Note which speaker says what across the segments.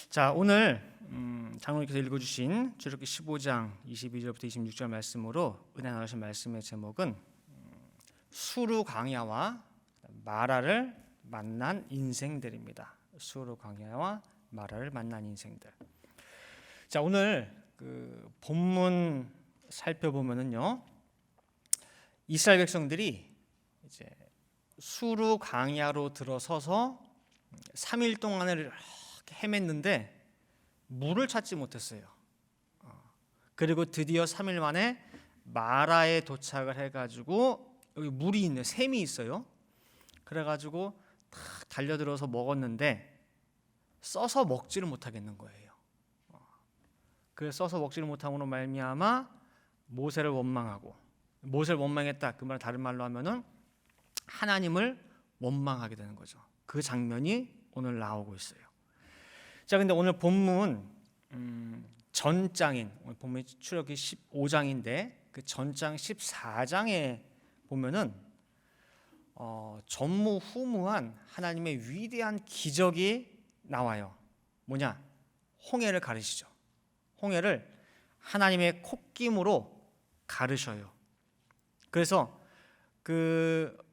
Speaker 1: 자, 오늘 장로님께서 읽어주신 출애굽기 15장 22절부터 26절 말씀으로 은혜 나누신 말씀의 제목은 수르 광야와 마라를 만난 인생들입니다. 수르 광야와 마라를 만난 인생들. 자, 오늘 그 본문 살펴보면은요, 이스라엘 백성들이 이제 수르 광야로 들어서서 3일 동안을 헤맸는데 물을 찾지 못했어요. 그리고 드디어 3일 만에 마라에 도착을 해가지고 여기 물이 있네, 샘이 있어요. 그래가지고 탁 달려들어서 먹었는데 써서 먹지를 못하겠는 거예요. 그래서 써서 먹지를 못함으로 말미암아 모세를 원망하고, 모세를 원망했다, 그 말은 다른 말로 하면은 하나님을 원망하게 되는 거죠. 그 장면이 오늘 나오고 있어요. 자, 근데 오늘 본문 전장인, 오늘 본문이 출애굽기 15장인데 그 전장 14장에 보면은 전무후무한 하나님의 위대한 기적이 나와요. 뭐냐? 홍해를 가르시죠. 홍해를 하나님의 콧김으로 가르셔요. 그래서 그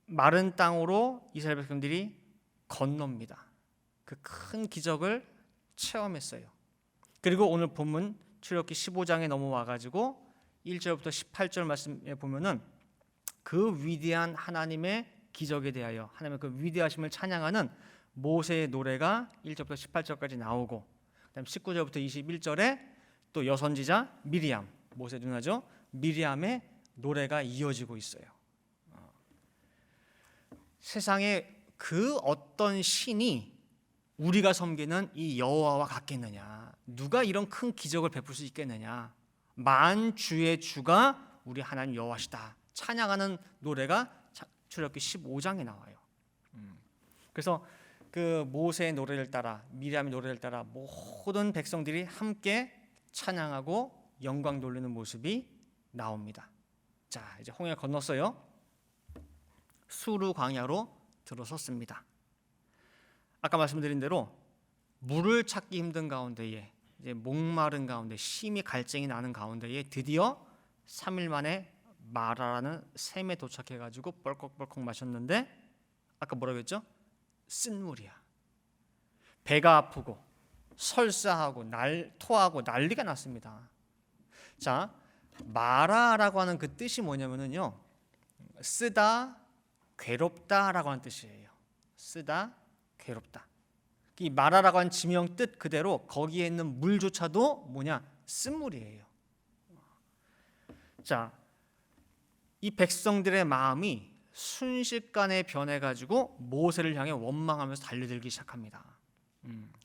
Speaker 1: 마른 땅으로 이스라엘 백성들이 건넙니다. 그 큰 기적을 체험했어요. 그리고 오늘 본문 출애굽기 15장에 넘어와 가지고 1절부터 18절 말씀에 보면은 그 위대한 하나님의 기적에 대하여 하나님의 그 위대하심을 찬양하는 모세의 노래가 1절부터 18절까지 나오고, 그다음 19절부터 21절에 또 여선지자 미리암, 모세 누나죠, 미리암의 노래가 이어지고 있어요. 세상에 그 어떤 신이 우리가 섬기는 이 여호와와 같겠느냐? 누가 이런 큰 기적을 베풀 수 있겠느냐? 만주의 주가 우리 하나님 여호와시다 찬양하는 노래가 출애굽기 15장에 나와요. 그래서 그 모세의 노래를 따라, 미리암의 노래를 따라 모든 백성들이 함께 찬양하고 영광 돌리는 모습이 나옵니다. 자, 이제 홍해 건넜어요. 수르 광야로 들어섰습니다. 아까 말씀드린 대로 물을 찾기 힘든 가운데에, 이제 목마른 가운데, 심히 갈증이 나는 가운데에 드디어 3일 만에 마라라는 샘에 도착해가지고 뻘컥뻘컥 마셨는데 아까 뭐라고 했죠? 쓴물이야. 배가 아프고 설사하고 토하고 난리가 났습니다. 자, 마라라고 하는 그 뜻이 뭐냐면요, 쓰다, 괴롭다라고 하는 뜻이에요. 쓰다, 괴롭다. 이 마라라고 하는 지명 뜻 그대로 거기에 있는 물조차도 뭐냐? 쓴물이에요. 자, 이 백성들의 마음이 순식간에 변해가지고 모세를 향해 원망하면서 달려들기 시작합니다.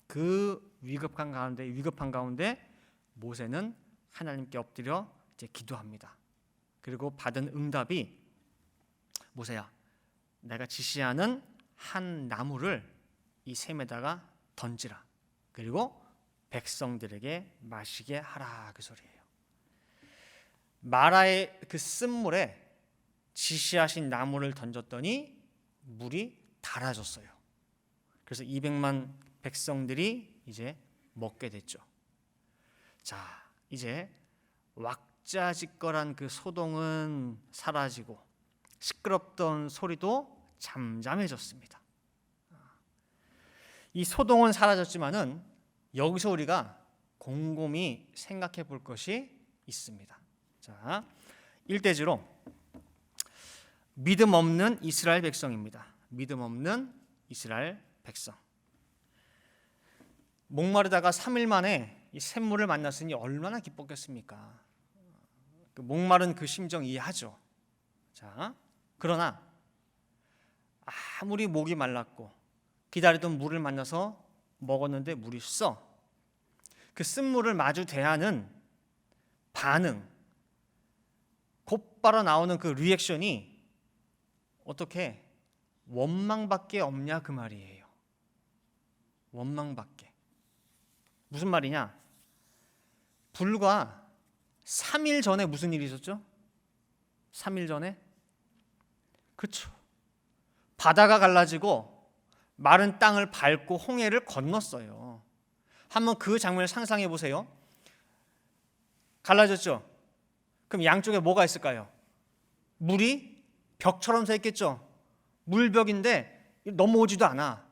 Speaker 1: 그 위급한 가운데 모세는 하나님께 엎드려 이제 기도합니다. 그리고 받은 응답이, 모세야, 내가 지시하는 한 나무를 이 샘에다가 던지라. 그리고 백성들에게 마시게 하라, 그 소리예요. 마라의 그 쓴물에 지시하신 나무를 던졌더니 물이 달아졌어요. 그래서 200만 백성들이 이제 먹게 됐죠. 자, 이제 왁자지껄한 그 소동은 사라지고 시끄럽던 소리도 잠잠해졌습니다. 이 소동은 사라졌지만은 여기서 우리가 곰곰이 생각해 볼 것이 있습니다. 자, 일대지로 믿음 없는 이스라엘 백성입니다. 믿음 없는 이스라엘 백성. 목마르다가 3일 만에 이 샘물을 만났으니 얼마나 기뻤겠습니까? 그 목마른 그 심정 이해하죠. 자, 그러나 아무리 목이 말랐고 기다리던 물을 만나서 먹었는데 물이 써. 그 쓴물을 마주 대하는 반응, 곧바로 나오는 그 리액션이 어떻게? 원망밖에 없냐, 그 말이에요. 원망밖에. 무슨 말이냐? 불과 3일 전에 무슨 일이 있었죠? 3일 전에? 그렇죠. 바다가 갈라지고 마른 땅을 밟고 홍해를 건넜어요. 한번 그 장면을 상상해 보세요. 갈라졌죠? 그럼 양쪽에 뭐가 있을까요? 물이 벽처럼 서 있겠죠? 물벽인데 넘어오지도 않아.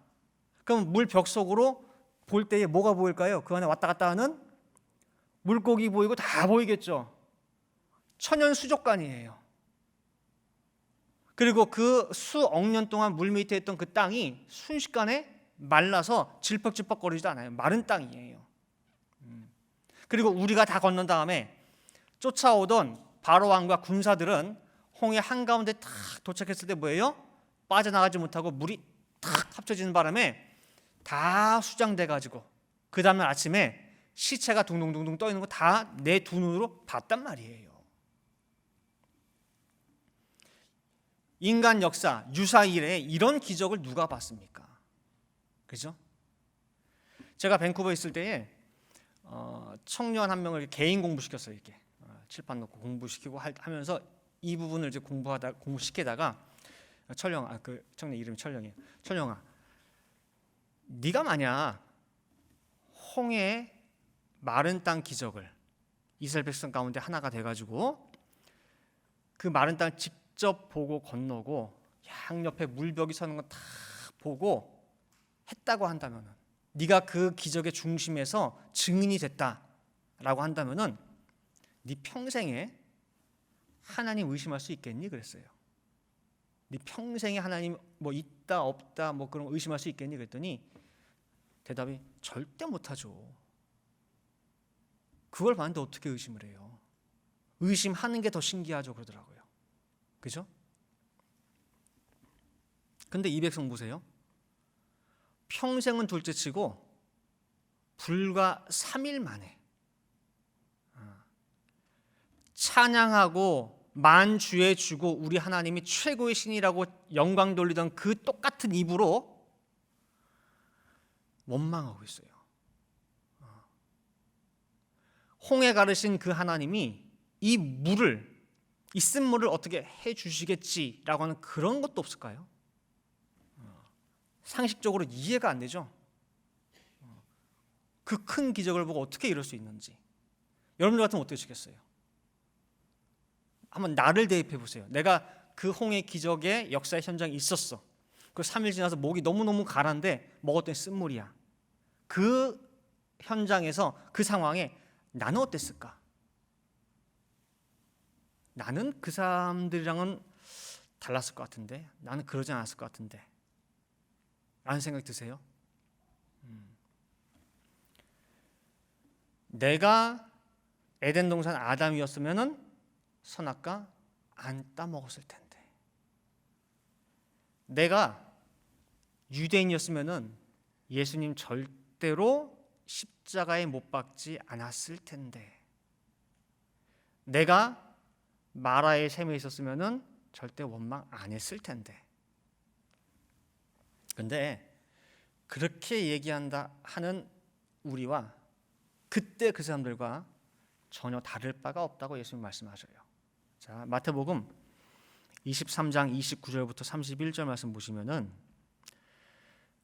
Speaker 1: 그럼 물벽 속으로 볼 때에 뭐가 보일까요? 그 안에 왔다 갔다 하는 물고기 보이고 다 보이겠죠? 천연 수족관이에요. 그리고 그 수억 년 동안 물 밑에 있던 그 땅이 순식간에 말라서 질퍽질퍽거리지도 않아요. 마른 땅이에요. 그리고 우리가 다 건넌 다음에 쫓아오던 바로 왕과 군사들은 홍해 한가운데 탁 도착했을 때 뭐예요? 빠져나가지 못하고 물이 탁 합쳐지는 바람에 다 수장돼 가지고 그 다음날 아침에 시체가 둥둥둥둥 떠 있는 거 다 내 두 눈으로 봤단 말이에요. 인간 역사 유사일에 이런 기적을 누가 봤습니까? 그죠? 제가 밴쿠버에 있을 때에 청년 한 명을 개인 공부시켰어요. 이렇게 칠판 놓고 공부시키고 하면서 이 부분을 이제 공부시키다가 철영아, 그 청년 이름이 철영이에요. 철영아, 네가 만약 홍해 마른 땅 기적을 이스라엘 백성 가운데 하나가 돼가지고 그 마른 땅 직접 보고 건너고 양옆에 물벽이 서는 거 다 보고 했다고 한다면은, 네가 그 기적의 중심에서 증인이 됐다라고 한다면은 네 평생에 하나님 의심할 수 있겠니? 그랬어요. 네 평생에 하나님 뭐 있다 없다 뭐 그런 거 의심할 수 있겠니? 그랬더니 대답이 절대 못하죠. 그걸 봤는데 어떻게 의심을 해요? 의심하는 게 더 신기하죠 그러더라고요. 그죠? 근데 이 백성 보세요. 평생은 둘째치고 불과 3일 만에 찬양하고 만주의 주고 우리 하나님이 최고의 신이라고 영광 돌리던 그 똑같은 입으로 원망하고 있어요. 홍해 가르신 그 하나님이 이 물을, 이 쓴물을 어떻게 해주시겠지라고 하는 그런 것도 없을까요? 상식적으로 이해가 안 되죠. 그 큰 기적을 보고 어떻게 이럴 수 있는지. 여러분들 같으면 어떠시겠어요? 한번 나를 대입해 보세요. 내가 그 홍해 기적의 역사의 현장에 있었어. 그 3일 지나서 목이 너무너무 가라앉는데 먹었더니 쓴물이야. 그 현장에서 그 상황에 나는 어땠을까? 나는 그 사람들이랑은 달랐을 것 같은데, 나는 그러지 않았을 것 같은데 라는 생각이 드세요? 내가 에덴 동산 아담이었으면은 선악과 안 따먹었을 텐데, 내가 유대인이었으면은 예수님 절대로 십자가에 못 박지 않았을 텐데, 내가 마라의 셈에 있었으면은 절대 원망 안 했을 텐데. 근데 그렇게 얘기한다 하는 우리와 그때 그 사람들과 전혀 다를 바가 없다고 예수님 말씀하셔요. 자, 마태복음 23장 29절부터 31절 말씀 보시면은,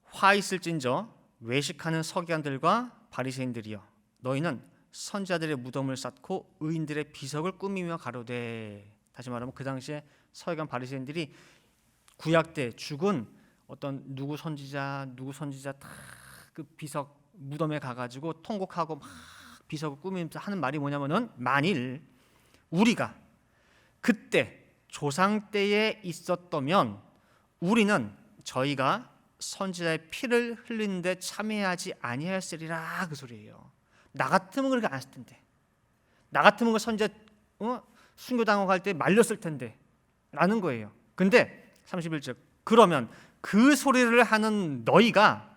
Speaker 1: 화 있을진저 외식하는 서기관들과 바리새인들이여, 너희는 선지자들의 무덤을 쌓고 의인들의 비석을 꾸미며 가로되. 다시 말하면 그 당시에 서기관 바리새인들이 구약 때 죽은 어떤 누구 선지자 다 그 비석 무덤에 가가지고 통곡하고 막 비석을 꾸미면서 하는 말이 뭐냐면은, 만일 우리가 그때 조상 때에 있었다면 우리는 저희가 선지자의 피를 흘리는데 참여하지 아니하였으리라, 그 소리예요. 나 같으면 그렇게 안 했을 텐데, 나 같으면 그 선지자 순교당하고 갈 때 말렸을 텐데 라는 거예요. 근데 31절, 그러면 그 소리를 하는 너희가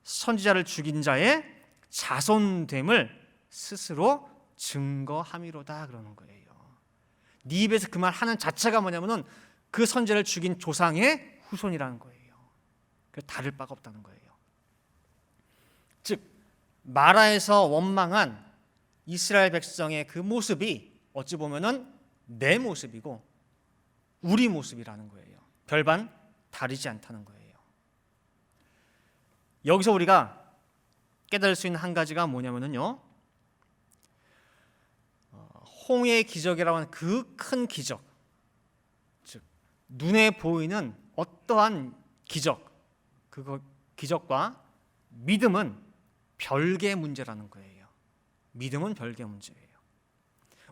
Speaker 1: 선지자를 죽인 자의 자손됨을 스스로 증거함이로다 그러는 거예요. 네 입에서 그 말 하는 자체가 뭐냐면은 그 선지자를 죽인 조상의 후손이라는 거예요. 그 다를 바가 없다는 거예요. 즉 마라에서 원망한 이스라엘 백성의 그 모습이 어찌 보면은 내 모습이고 우리 모습이라는 거예요. 별반 다르지 않다는 거예요. 여기서 우리가 깨달을 수 있는 한 가지가 뭐냐면요, 홍해의 기적이라고 하는 그 큰 기적, 즉 눈에 보이는 어떠한 기적, 그 기적과 믿음은 별개의 문제라는 거예요. 믿음은 별개의 문제예요.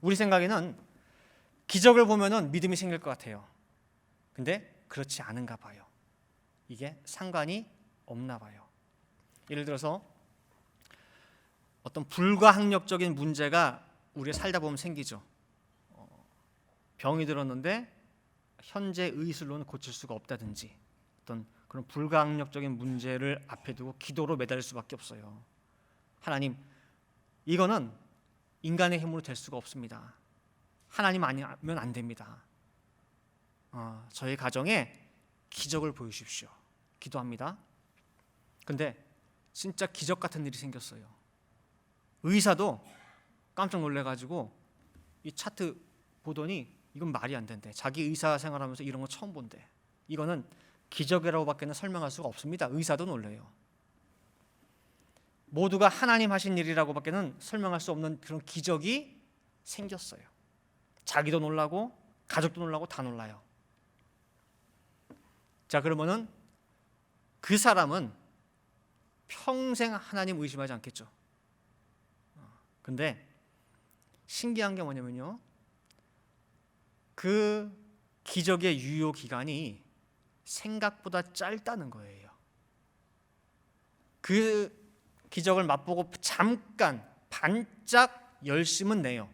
Speaker 1: 우리 생각에는 기적을 보면은 믿음이 생길 것 같아요. 근데 그렇지 않은가 봐요. 이게 상관이 없나 봐요. 예를 들어서 어떤 불가항력적인 문제가 우리가 살다 보면 생기죠. 병이 들었는데 현재 의술로는 고칠 수가 없다든지, 어떤 그런 불가항력적인 문제를 앞에 두고 기도로 매달릴 수밖에 없어요. 하나님, 이거는 인간의 힘으로 될 수가 없습니다. 하나님 아니면 안 됩니다. 저희 가정에 기적을 보여주십시오. 기도합니다. 근데 진짜 기적 같은 일이 생겼어요. 의사도 깜짝 놀래가지고 이 차트 보더니 이건 말이 안 된대. 자기 의사 생활하면서 이런 거 처음 본대. 이거는 기적이라고밖에는 설명할 수가 없습니다. 의사도 놀래요. 모두가 하나님 하신 일이라고밖에는 설명할 수 없는 그런 기적이 생겼어요. 자기도 놀라고 가족도 놀라고 다 놀라요. 자, 그러면은 그 사람은 평생 하나님 의심하지 않겠죠. 근데 신기한 게 뭐냐면요, 그 기적의 유효 기간이 생각보다 짧다는 거예요. 그 기적을 맛보고 잠깐 반짝 열심은 내요.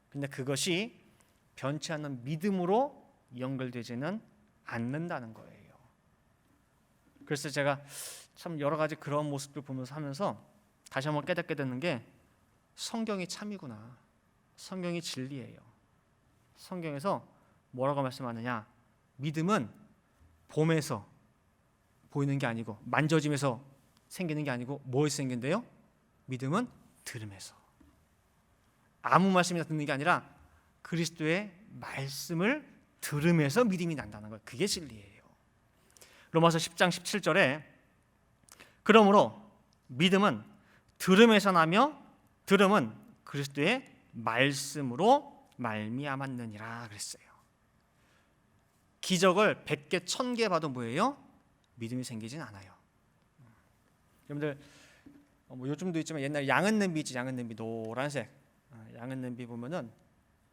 Speaker 1: 근데 그것이 변치 않는 믿음으로 연결되지는 않는다는 거예요. 그래서 제가 참 여러 가지 그런 모습들 보면서 하면서 다시 한번 깨닫게 되는 게, 성경이 참이구나. 성경이 진리예요. 성경에서 뭐라고 말씀하느냐, 믿음은 봄에서 보이는 게 아니고, 만져짐에서 생기는 게 아니고, 뭐에서 생긴대요? 믿음은 들음에서. 아무 말씀이나 듣는 게 아니라 그리스도의 말씀을 들음에서 믿음이 난다는 거예요. 그게 진리예요. 로마서 10장 17절에 그러므로 믿음은 들음에서 나며 들음은 그리스도의 말씀으로 말미암았느니라 그랬어요. 기적을 100개 1000개 봐도 뭐예요? 믿음이 생기진 않아요. 여러분들 요즘도 있지만 옛날 양은 냄비 있지, 양은 냄비 노란색 양은 냄비 보면은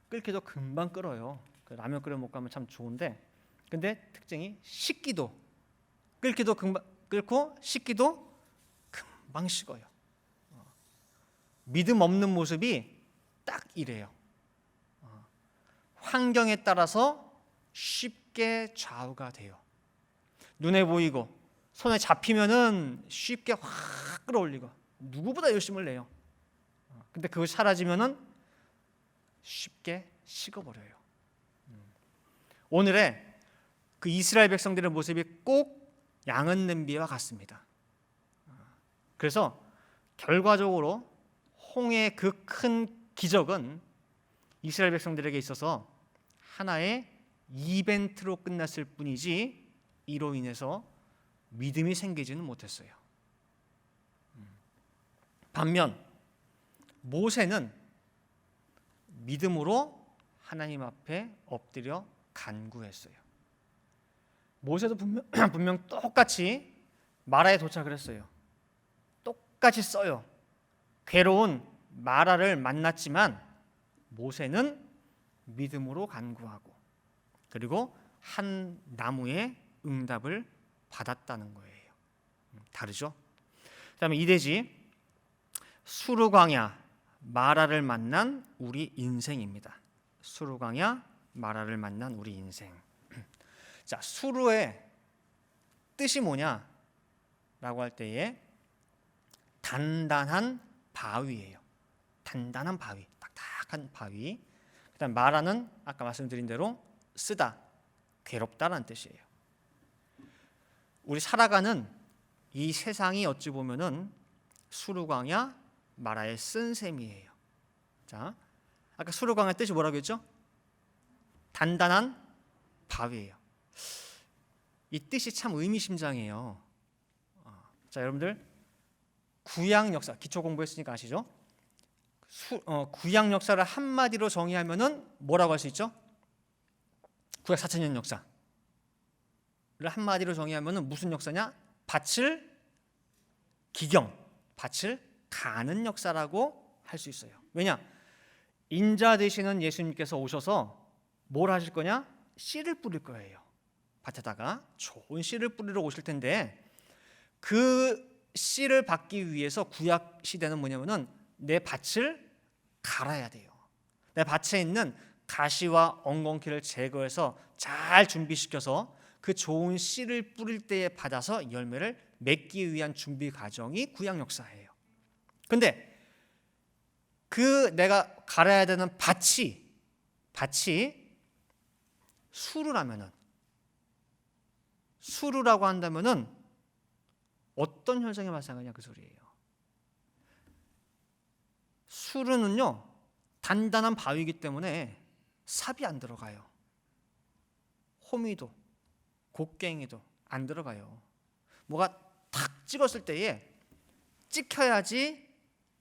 Speaker 1: 끓기도 금방 끓어요. 라면 끓여 먹고 하면 참 좋은데, 근데 특징이 식기도, 끓기도 금방 끓고 식기도 금방 식어요. 믿음 없는 모습이 딱 이래요. 환경에 따라서 쉽게 좌우가 돼요. 눈에 보이고 손에 잡히면은 쉽게 확 끌어올리고 누구보다 열심을 내요. 근데 그거 사라지면은 쉽게 식어버려요. 오늘의 그 이스라엘 백성들의 모습이 꼭 양은 냄비와 같습니다. 그래서 결과적으로 홍해의 그 큰 기적은 이스라엘 백성들에게 있어서 하나의 이벤트로 끝났을 뿐이지 이로 인해서 믿음이 생기지는 못했어요. 반면 모세는 믿음으로 하나님 앞에 엎드려 간구했어요. 모세도 분명 똑같이 마라에 도착을 했어요. 똑같이 써요. 괴로운 마라를 만났지만 모세는 믿음으로 간구하고, 그리고 한 나무의 응답을 받았다는 거예요. 다르죠? 그다음에 이대지 수르광야 마라를 만난 우리 인생입니다. 수르광야 마라를 만난 우리 인생. 자, 수르의 뜻이 뭐냐라고 할 때에 단단한 바위예요. 단단한 바위, 딱딱한 바위. 그다음 마라는 아까 말씀드린 대로 쓰다, 괴롭다라는 뜻이에요. 우리 살아가는 이 세상이 어찌 보면은 수르광야 마라의 쓴 셈이에요. 자, 아까 수르광야 뜻이 뭐라고 했죠? 단단한 바위예요. 이 뜻이 참 의미심장해요. 자, 여러분들 구약 역사, 기초 공부했으니까 아시죠? 구약 역사를 한마디로 정의하면은 뭐라고 할 수 있죠? 구약 4,000년 역사를 한마디로 정의하면은 무슨 역사냐? 밭을 가는 역사라고 할 수 있어요. 왜냐? 인자 되시는 예수님께서 오셔서 뭘 하실 거냐? 씨를 뿌릴 거예요. 밭에다가 좋은 씨를 뿌리러 오실 텐데, 그 씨를 받기 위해서 구약 시대는 뭐냐면은 내 밭을 갈아야 돼요. 내 밭에 있는 가시와 엉겅퀴를 제거해서 잘 준비시켜서 그 좋은 씨를 뿌릴 때에 받아서 열매를 맺기 위한 준비 과정이 구약 역사예요. 근데 그 내가 갈아야 되는 밭이 수루라고 한다면은 어떤 현상이 발생하냐 그 소리예요. 수루는요, 단단한 바위이기 때문에 삽이 안 들어가요. 호미도 곡괭이도 안 들어가요. 뭐가 탁 찍었을 때에 찍혀야지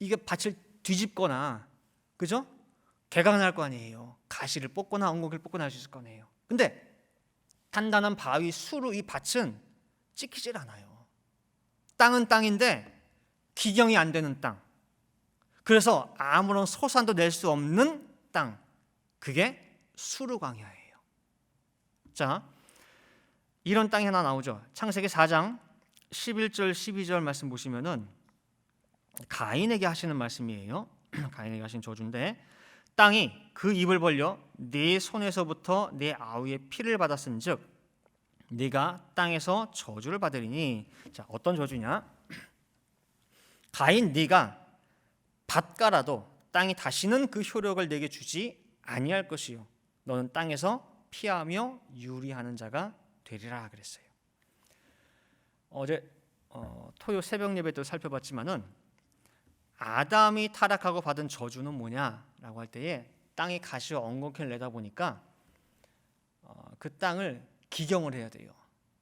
Speaker 1: 이게 밭을 뒤집거나, 그죠? 개가 날 거 아니에요. 가시를 뽑거나 엉겅퀴를 뽑거나 할 수 있을 거 아니에요. 근데 단단한 바위, 수루, 이 밭은 찍히질 않아요. 땅은 땅인데 기경이 안 되는 땅. 그래서 아무런 소산도 낼 수 없는 땅. 그게 수루 광야예요. 자, 이런 땅이 하나 나오죠. 창세기 4장 11절 12절 말씀 보시면은 가인에게 하시는 말씀이에요. 가인에게 하신 저주인데, 땅이 그 입을 벌려 네 손에서부터 네 아우의 피를 받았은즉 네가 땅에서 저주를 받으리니. 자, 어떤 저주냐? 가인, 네가 밭가라도 땅이 다시는 그 효력을 내게 주지 아니할 것이요 너는 땅에서 피하며 유리하는 자가 되리라 그랬어요. 어제 토요 새벽 예배 때 살펴봤지만은 아담이 타락하고 받은 저주는 뭐냐라고 할 때에 땅이 가시와 엉겅퀴를 내다 보니까 그 땅을 기경을 해야 돼요.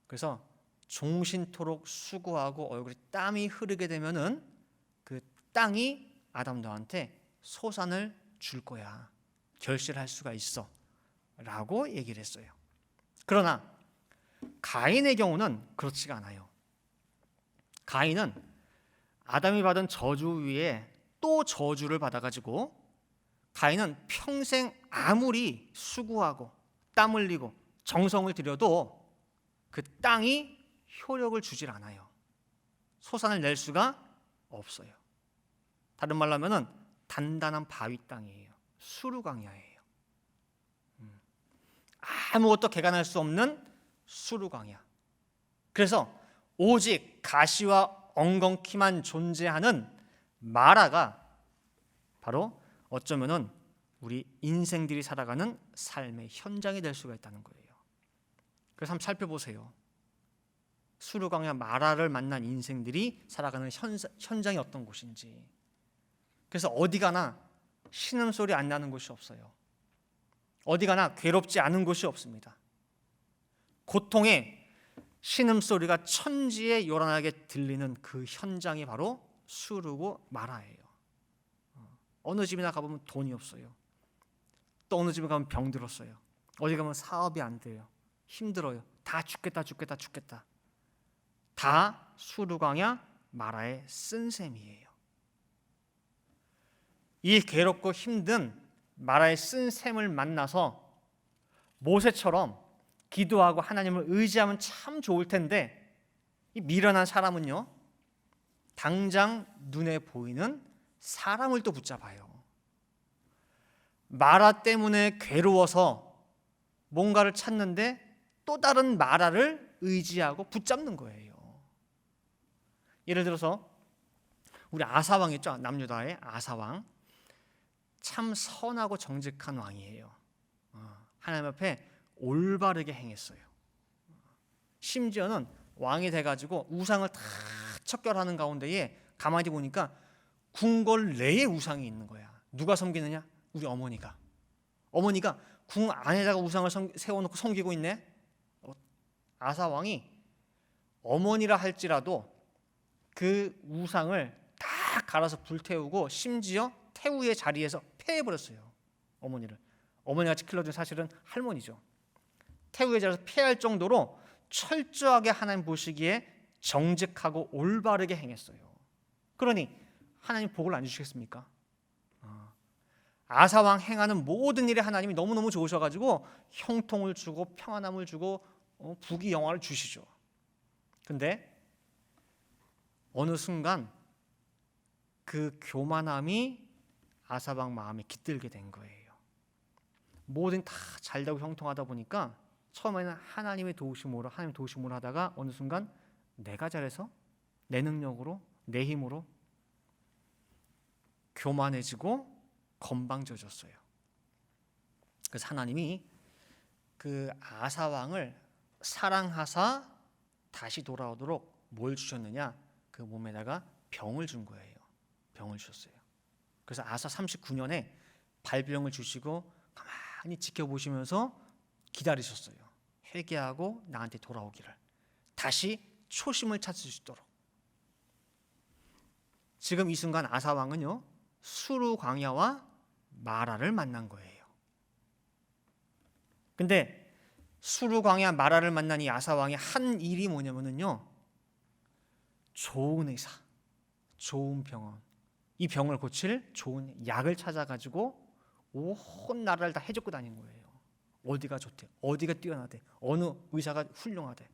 Speaker 1: 그래서 종신토록 수고하고 얼굴에 땀이 흐르게 되면은 그 땅이 아담 너한테 소산을 줄 거야. 결실할 수가 있어. 라고 얘기를 했어요. 그러나 가인의 경우는 그렇지가 않아요. 가인은 아담이 받은 저주 위에 또 저주를 받아가지고 가인은 평생 아무리 수고하고 땀 흘리고 정성을 들여도 그 땅이 효력을 주질 않아요. 소산을 낼 수가 없어요. 다른 말로 하면은 단단한 바위 땅이에요. 수루 광야예요. 아무것도 개간할 수 없는 수루 광야. 그래서 오직 가시와 엉겅퀴만 존재하는 마라가 바로 어쩌면은 우리 인생들이 살아가는 삶의 현장이 될 수가 있다는 거예요. 그래서 한번 살펴보세요. 수루 광야 마라를 만난 인생들이 살아가는 현장이 어떤 곳인지. 그래서 어디 가나 신음소리 안 나는 곳이 없어요. 어디 가나 괴롭지 않은 곳이 없습니다. 고통의 신음소리가 천지에 요란하게 들리는 그 현장이 바로 수루고 마라예요. 어느 집이나 가보면 돈이 없어요. 또 어느 집에 가면 병들었어요. 어디 가면 사업이 안 돼요. 힘들어요. 다 죽겠다. 다 수루광야 마라의 쓴셈이에요. 이 괴롭고 힘든 마라의 쓴셈을 만나서 모세처럼 기도하고 하나님을 의지하면 참 좋을 텐데, 이 미련한 사람은요, 당장 눈에 보이는 사람을 또 붙잡아요. 마라 때문에 괴로워서 뭔가를 찾는데 또 다른 마라를 의지하고 붙잡는 거예요. 예를 들어서 우리 아사왕 있죠? 남유다의 아사왕. 참 선하고 정직한 왕이에요. 하나님 앞에 올바르게 행했어요. 심지어는 왕이 돼가지고 우상을 다 척결하는 가운데에 가만히 보니까 궁궐 내에 우상이 있는 거야. 누가 섬기느냐? 우리 어머니가 궁 안에다가 우상을 세워놓고 섬기고 있네. 아사 왕이 어머니라 할지라도 그 우상을 막 갈아서 불태우고 심지어 태우의 자리에서 폐해버렸어요. 어머니가 길러준 사실은 할머니죠. 태우의 자리에서 폐할 정도로 철저하게 하나님 보시기에 정직하고 올바르게 행했어요. 그러니 하나님 복을 안 주시겠습니까? 아사왕 행하는 모든 일에 하나님이 너무너무 좋으셔가지고 형통을 주고 평안함을 주고 부귀 영화를 주시죠. 근데 어느 순간 그 교만함이 아사왕 마음에 깃들게 된 거예요. 모든 다 잘되고 형통하다 보니까 처음에는 하나님 도우심으로 하다가 어느 순간 내가 잘해서 내 능력으로 내 힘으로 교만해지고 건방져졌어요. 그래서 하나님이 그 아사왕을 사랑하사 다시 돌아오도록 뭘 주셨느냐? 그 몸에다가 병을 준 거예요. 병을 주셨어요. 그래서 아사 39년에 발병을 주시고 가만히 지켜보시면서 기다리셨어요. 회개하고 나한테 돌아오기를, 다시 초심을 찾을 수 있도록. 지금 이 순간 아사왕은요, 수르 광야와 마라를 만난 거예요. 근데 수르 광야 마라를 만난 이 아사왕이 한 일이 뭐냐면요, 좋은 의사, 좋은 병원, 이 병을 고칠 좋은 약을 찾아가지고 온 나라를 다 해줬고 다닌 거예요. 어디가 좋대, 어디가 뛰어나대, 어느 의사가 훌륭하대.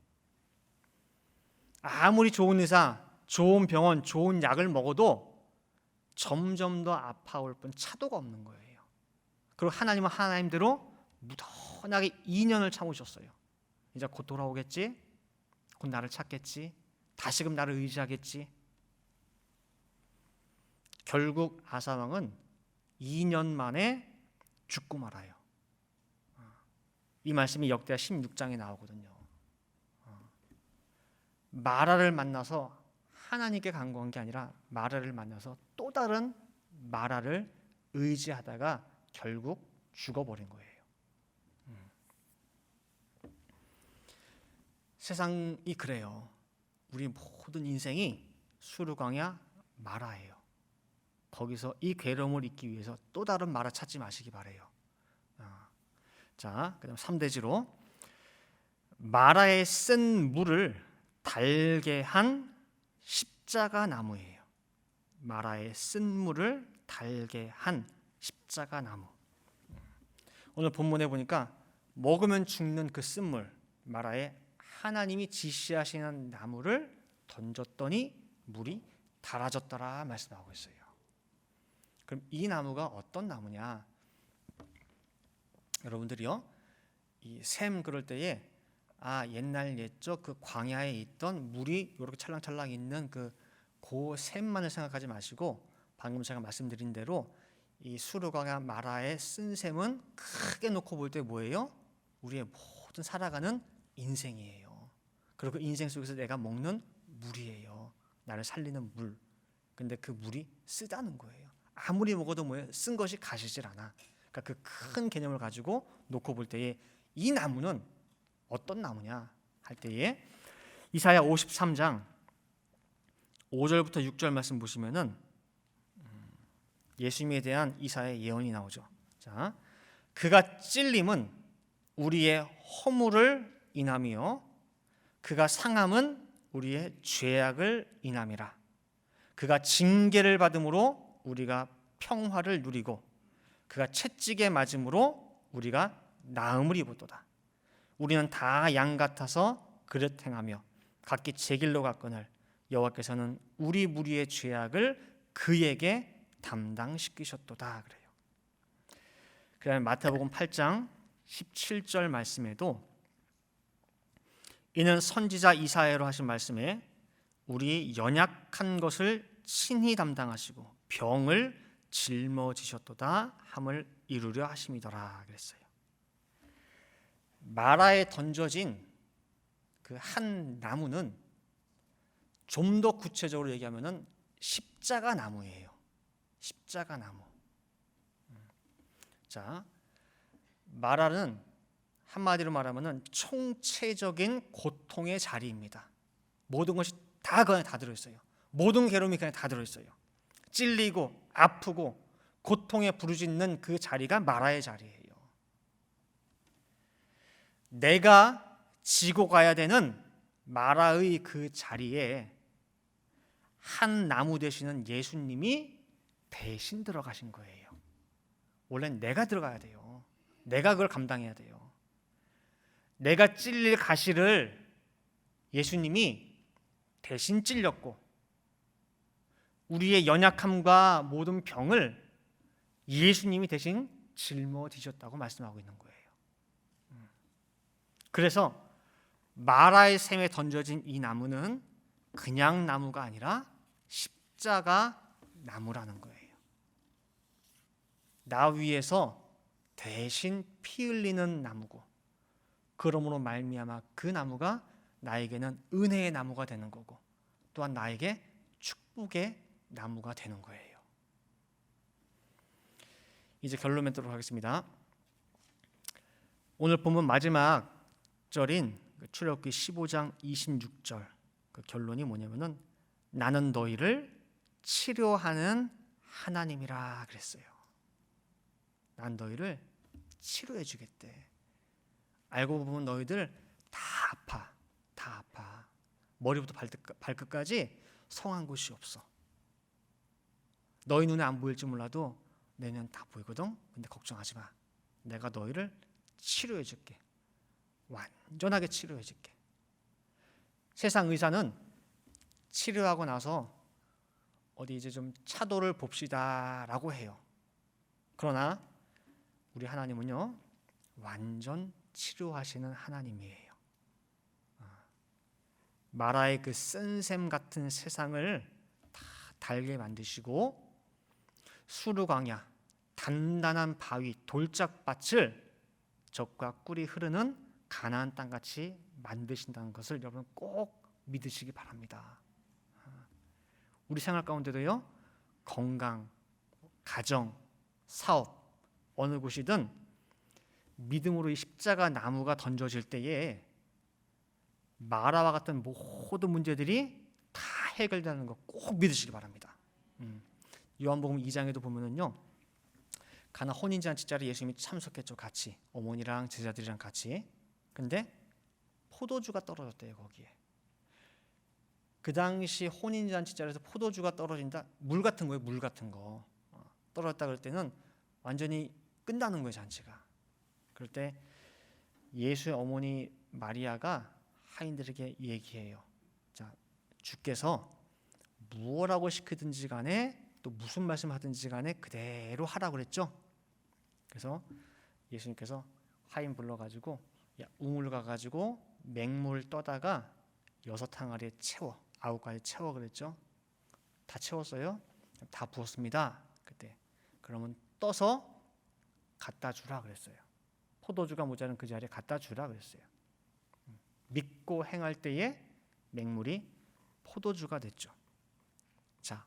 Speaker 1: 아무리 좋은 의사, 좋은 병원, 좋은 약을 먹어도 점점 더 아파올 뿐 차도가 없는 거예요. 그리고 하나님은 하나님대로 무던하게 2년을 참으셨어요. 이제 곧 돌아오겠지, 곧 나를 찾겠지, 다시금 나를 의지하겠지. 결국 아사왕은 2년 만에 죽고 말아요. 이 말씀이 역대하 16장에 나오거든요. 마라를 만나서 하나님께 간구한 게 아니라 마라를 만나서 또 다른 마라를 의지하다가 결국 죽어버린 거예요. 세상이 그래요. 우리 모든 인생이 수르광야 마라예요. 거기서 이 괴로움을 잊기 위해서 또 다른 마라 찾지 마시기 바래요. 자, 그다음 3대지로 마라에 쓴 물을 달게 한 십자가 나무예요. 마라에 쓴 물을 달게 한 십자가 나무. 오늘 본문에 보니까 먹으면 죽는 그 쓴물, 마라에 하나님이 지시하시는 나무를 던졌더니 물이 달아졌더라 말씀하고 있어요. 그럼 이 나무가 어떤 나무냐? 여러분들이요, 이 샘 그럴 때에 옛날 옛적 그 광야에 있던 물이 이렇게 찰랑찰랑 있는 그 샘만을 생각하지 마시고, 방금 제가 말씀드린 대로 이 수르광야 마라의 쓴 샘은 크게 놓고 볼 때 뭐예요? 우리의 모든 살아가는 인생이에요. 그리고 그 인생 속에서 내가 먹는 물이에요. 나를 살리는 물. 근데 그 물이 쓰다는 거예요. 아무리 먹어도 뭐예요? 쓴 것이 가시질 않아. 그러니까 그 큰 개념을 가지고 놓고 볼 때에 이 나무는 어떤 나무냐 할 때에 이사야 53장 5절부터 6절 말씀 보시면은 예수님에 대한 이사야의 예언이 나오죠. 자, 그가 찔림은 우리의 허물을 인함이요, 그가 상함은 우리의 죄악을 인함이라. 그가 징계를 받음으로 우리가 평화를 누리고 그가 채찍에 맞음으로 우리가 나음을 입었도다. 우리는 다 양 같아서 그릇 행하며 각기 제 길로 갔거늘 여호와께서는 우리 무리의 죄악을 그에게 담당시키셨도다 그래요. 그다음에 마태복음 8장 17절 말씀에도 이는 선지자 이사야로 하신 말씀에 우리 연약한 것을 친히 담당하시고 병을 짊어지셨도다 함을 이루려 하심이더라 그랬어요. 마라에 던져진 그 한 나무는 좀 더 구체적으로 얘기하면은 십자가 나무예요. 십자가 나무. 자, 마라는 한마디로 말하면은 총체적인 고통의 자리입니다. 모든 것이 다 그 안에 다 들어있어요. 모든 괴로움이 그 안에 다 들어있어요. 찔리고 아프고 고통에 부르짖는 그 자리가 마라의 자리예요. 내가 지고 가야 되는 마라의 그 자리에 한 나무 되시는 예수님이 대신 들어가신 거예요. 원래는 내가 들어가야 돼요. 내가 그걸 감당해야 돼요. 내가 찔릴 가시를 예수님이 대신 찔렸고, 우리의 연약함과 모든 병을 예수님이 대신 짊어지셨다고 말씀하고 있는 거예요. 그래서 마라의 샘에 던져진 이 나무는 그냥 나무가 아니라 십자가 나무라는 거예요. 나 위에서 대신 피 흘리는 나무고, 그러므로 말미암아 그 나무가 나에게는 은혜의 나무가 되는 거고, 또한 나에게 축복의 나무가 되는 거예요. 이제 결론 맺도록 하겠습니다. 오늘 본문 마지막 절인 출애굽기 15장 26절, 그 결론이 뭐냐면은 나는 너희를 치료하는 하나님이라 그랬어요. 난 너희를 치료해 주겠대. 알고 보면 너희들 다 아파. 다 아파. 머리부터 발끝까지 성한 곳이 없어. 너희 눈에 안 보일지 몰라도 내 눈엔 다 보이거든. 근데 걱정하지 마. 내가 너희를 치료해 줄게. 완전하게 치료해 줄게. 세상 의사는 치료하고 나서 어디 이제 좀 차도를 봅시다라고 해요. 그러나 우리 하나님은요, 완전 치료하시는 하나님이에요. 마라의 그 쓴샘 같은 세상을 다 달게 만드시고, 수르광야, 단단한 바위, 돌짝밭을 젖과 꿀이 흐르는 가나안 땅같이 만드신다는 것을 여러분 꼭 믿으시기 바랍니다. 우리 생활 가운데도요, 건강, 가정, 사업, 어느 곳이든 믿음으로 이 십자가 나무가 던져질 때에 마라와 같은 모든 문제들이 다 해결되는 거 꼭 믿으시기 바랍니다. 요한복음 2장에도 보면은요, 가나 혼인잔치 자리에 예수님이 참석했죠. 같이 어머니랑 제자들이랑 같이. 근데 포도주가 떨어졌대요. 거기에. 그 당시 혼인잔치 자리에서 포도주가 떨어진다, 물 같은 거예요. 물 같은 거 떨어졌다 그럴 때는 완전히 끝나는 거예요, 잔치가. 그럴 때 예수의 어머니 마리아가 하인들에게 얘기해요. 자, 주께서 무엇라고 시키든지 간에, 또 무슨 말씀하든지 간에 그대로 하라고 그랬죠. 그래서 예수님께서 하인 불러가지고 우물 가가지고 맹물 떠다가 6항아리에 채워, 9가지 채워 그랬죠. 다 채웠어요. 다 부었습니다. 그때 그러면 떠서 갖다 주라 그랬어요. 포도주가 모자란 그 자리에 갖다 주라 그랬어요. 믿고 행할 때에 맹물이 포도주가 됐죠. 자,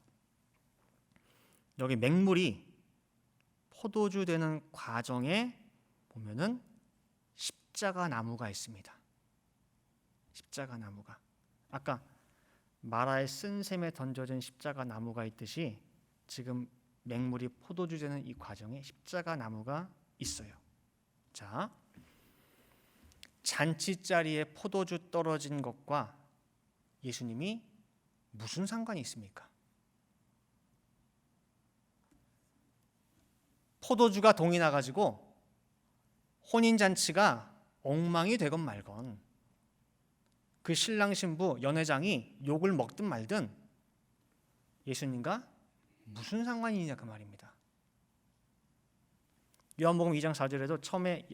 Speaker 1: 여기 맹물이 포도주 되는 과정에 보면은 십자가 나무가 있습니다. 십자가 나무가, 아까 마라의 쓴샘에 던져진 십자가 나무가 있듯이 지금 맹물이 포도주 되는 이 과정에 십자가 나무가 있어요. 자, 잔치 자리에 포도주 떨어진 것과 예수님이 무슨 상관이 있습니까? 포도주가 동이 나가지고 혼인잔치가 엉망이 되건 말건, 그 신랑 신부 연회장이 욕을 먹든 말든 예수님과 무슨 상관이 있냐 그 말입니다. 요한복음 2장 4절에도 처음에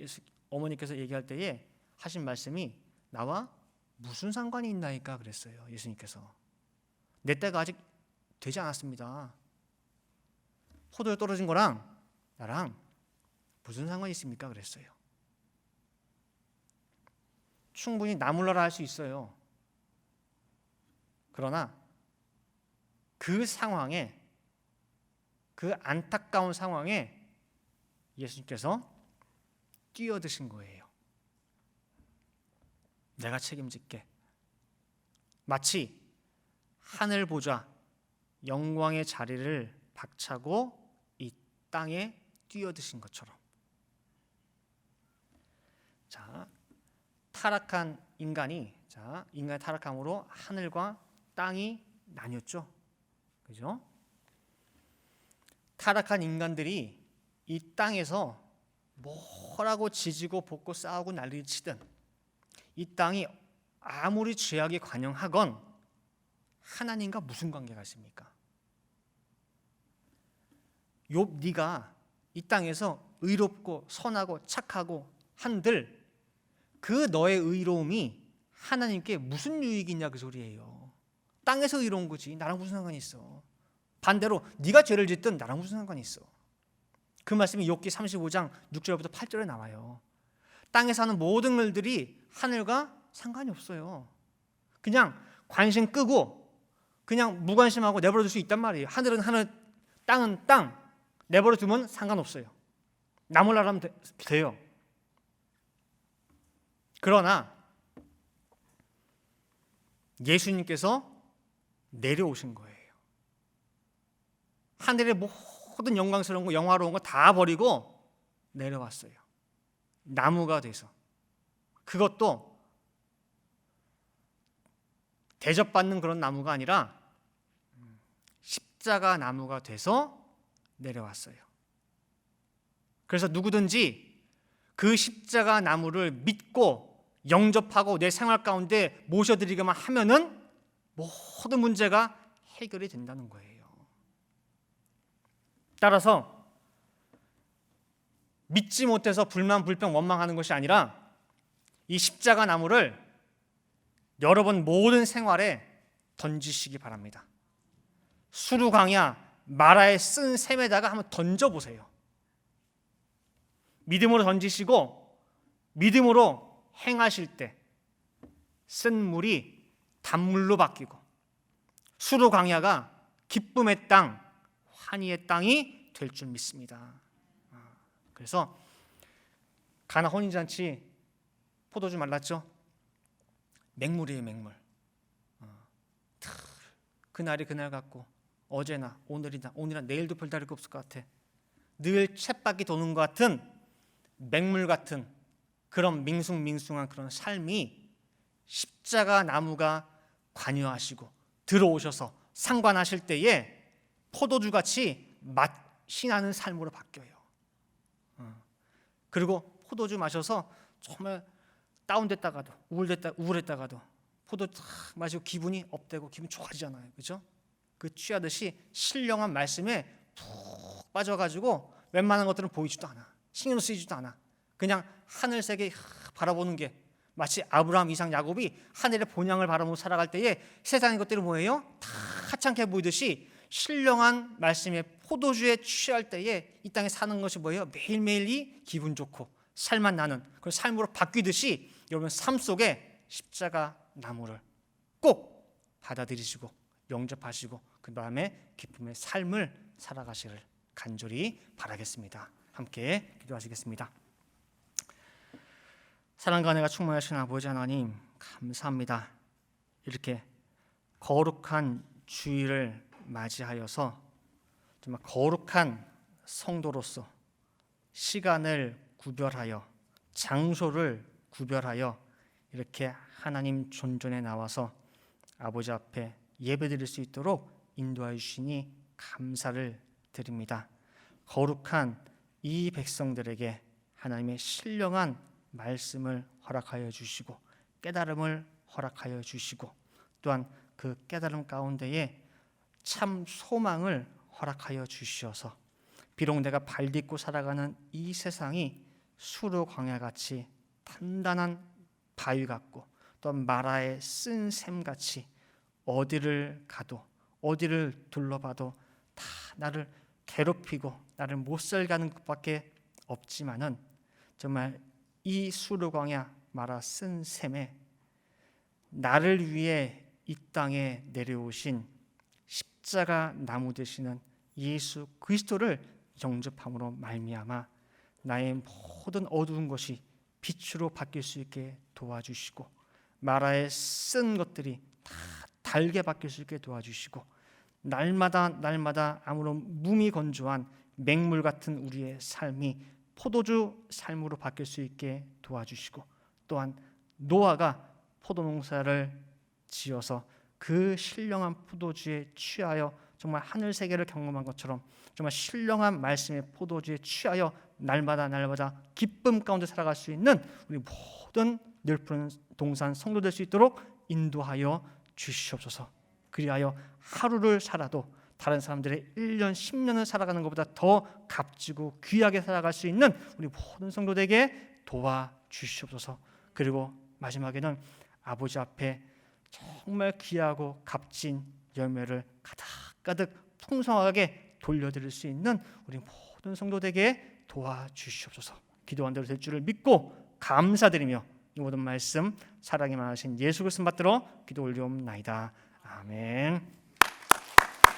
Speaker 1: 어머니께서 얘기할 때에 하신 말씀이 나와 무슨 상관이 있나이까 그랬어요. 예수님께서 내 때가 아직 되지 않았습니다. 포도에 떨어진 거랑 나랑 무슨 상관이 있습니까 그랬어요. 충분히 나 몰라라 할 수 있어요. 그러나 그 상황에, 그 안타까운 상황에 예수님께서 뛰어드신 거예요. 내가 책임질게. 마치 하늘 보좌, 영광의 자리를 박차고 이 땅에 뛰어드신 것처럼. 자, 타락한 인간이 인간의 타락함으로 하늘과 땅이 나뉘었죠. 그죠? 타락한 인간들이 이 땅에서 뭐라고 지지고 볶고 싸우고 난리를 치든 이 땅이 아무리 죄악에 관영하건 하나님과 무슨 관계가 있습니까? 욥 네가 이 땅에서 의롭고 선하고 착하고 한들 그 너의 의로움이 하나님께 무슨 유익이 있냐 그 소리예요. 땅에서 의로운 거지 나랑 무슨 상관이 있어. 반대로 네가 죄를 짓든 나랑 무슨 상관이 있어. 그 말씀이 욥기 35장 6절부터 8절에 나와요. 땅에 사는 모든 일들이 하늘과 상관이 없어요. 그냥 관심 끄고 그냥 무관심하고 내버려 둘 수 있단 말이에요. 하늘은 하늘, 땅은 땅 내버려 두면 상관없어요. 나 몰라 하면 돼요. 그러나 예수님께서 내려오신 거예요. 하늘의 모든 영광스러운 거, 영화로운 거 다 버리고 내려왔어요. 나무가 돼서. 그것도 대접받는 그런 나무가 아니라 십자가 나무가 돼서 내려왔어요. 그래서 누구든지 그 십자가 나무를 믿고 영접하고 내 생활 가운데 모셔드리기만 하면은 모든 문제가 해결이 된다는 거예요. 따라서 믿지 못해서 불만, 불평, 원망하는 것이 아니라 이 십자가 나무를 여러분 모든 생활에 던지시기 바랍니다. 수루 광야 마라에 쓴 셈에다가 한번 던져보세요. 믿음으로 던지시고 믿음으로 행하실 때 쓴 물이 단물로 바뀌고 수루 광야가 기쁨의 땅, 환희의 땅이 될 줄 믿습니다. 그래서 가나 혼인잔치 포도주 말랐죠? 맹물이에요, 맹물. 그날이 그날 같고 어제나 오늘이나 내일도 별다를 게 없을 것 같아. 늘 쳇바퀴 도는 것 같은 맹물 같은 그런 밍숭밍숭한 그런 삶이 십자가 나무가 관여하시고 들어오셔서 상관하실 때에 포도주같이 맛이 나는 삶으로 바뀌어요. 그리고 포도주 마셔서 정말 다운됐다가도 우울했다가도 포도 탁 마시고 기분이 업되고 기분 좋아지잖아요. 그렇죠? 그 취하듯이 신령한 말씀에 푹 빠져가지고 웬만한 것들은 보이지도 않아. 신경 쓰이지도 않아. 그냥 하늘색에 바라보는 게 마치 아브라함, 이삭, 야곱이 하늘의 본향을 바라보고 살아갈 때에 세상의 것들이 뭐예요? 다 하찮게 보이듯이 신령한 말씀에 포도주에 취할 때에 이 땅에 사는 것이 뭐예요? 매일매일이 기분 좋고 살만 나는 그런 삶으로 바뀌듯이 여러분 삶 속에 십자가 나무를 꼭 받아들이시고 영접하시고 그 다음에 기쁨의 삶을 살아가시를 간절히 바라겠습니다. 함께 기도하시겠습니다. 사랑과 은혜가 충만하신 아버지 하나님 감사합니다. 이렇게 거룩한 주일을 맞이하여서 정말 거룩한 성도로서 시간을 구별하여 장소를 구별하여 이렇게 하나님 존전에 나와서 아버지 앞에 예배드릴 수 있도록 인도하여 주시니 감사를 드립니다. 거룩한 이 백성들에게 하나님의 신령한 말씀을 허락하여 주시고 깨달음을 허락하여 주시고 또한 그 깨달음 가운데에 참 소망을 허락하여 주시어서 비록 내가 발딛고 살아가는 이 세상이 수르 광야같이 단단한 바위 같고 또 마라에 쓴 샘같이 어디를 가도 어디를 둘러봐도 다 나를 괴롭히고 나를 못살게 하는 것밖에 없지만은 정말 이 수르 광야 마라 쓴 샘에 나를 위해 이 땅에 내려오신 십자가 나무 되시는 예수 그리스도를 영접함으로 말미암아 나의 모든 어두운 것이 빛으로 바뀔 수 있게 도와주시고 마라에 쓴 것들이 다 달게 바뀔 수 있게 도와주시고 날마다 아무런 무미건조한 맹물 같은 우리의 삶이 포도주 삶으로 바뀔 수 있게 도와주시고, 또한 노아가 포도농사를 지어서 그 신령한 포도주에 취하여 정말 하늘 세계를 경험한 것처럼 정말 신령한 말씀의 포도주에 취하여 날마다 기쁨 가운데 살아갈 수 있는 우리 모든 늘푸른 동산 성도 될 수 있도록 인도하여 주시옵소서. 그리하여 하루를 살아도 다른 사람들의 1년 10년을 살아가는 것보다 더 값지고 귀하게 살아갈 수 있는 우리 모든 성도들에게 도와주시옵소서. 그리고 마지막에는 아버지 앞에 정말 귀하고 값진 열매를 가득 풍성하게 돌려드릴 수 있는 우리 모든 성도들에게 도와주시옵소서. 기도한 대로 될 줄을 믿고 감사드리며 이 모든 말씀 사랑이 많으신 예수 그리스도 받들어 기도 올리옵나이다. 아멘.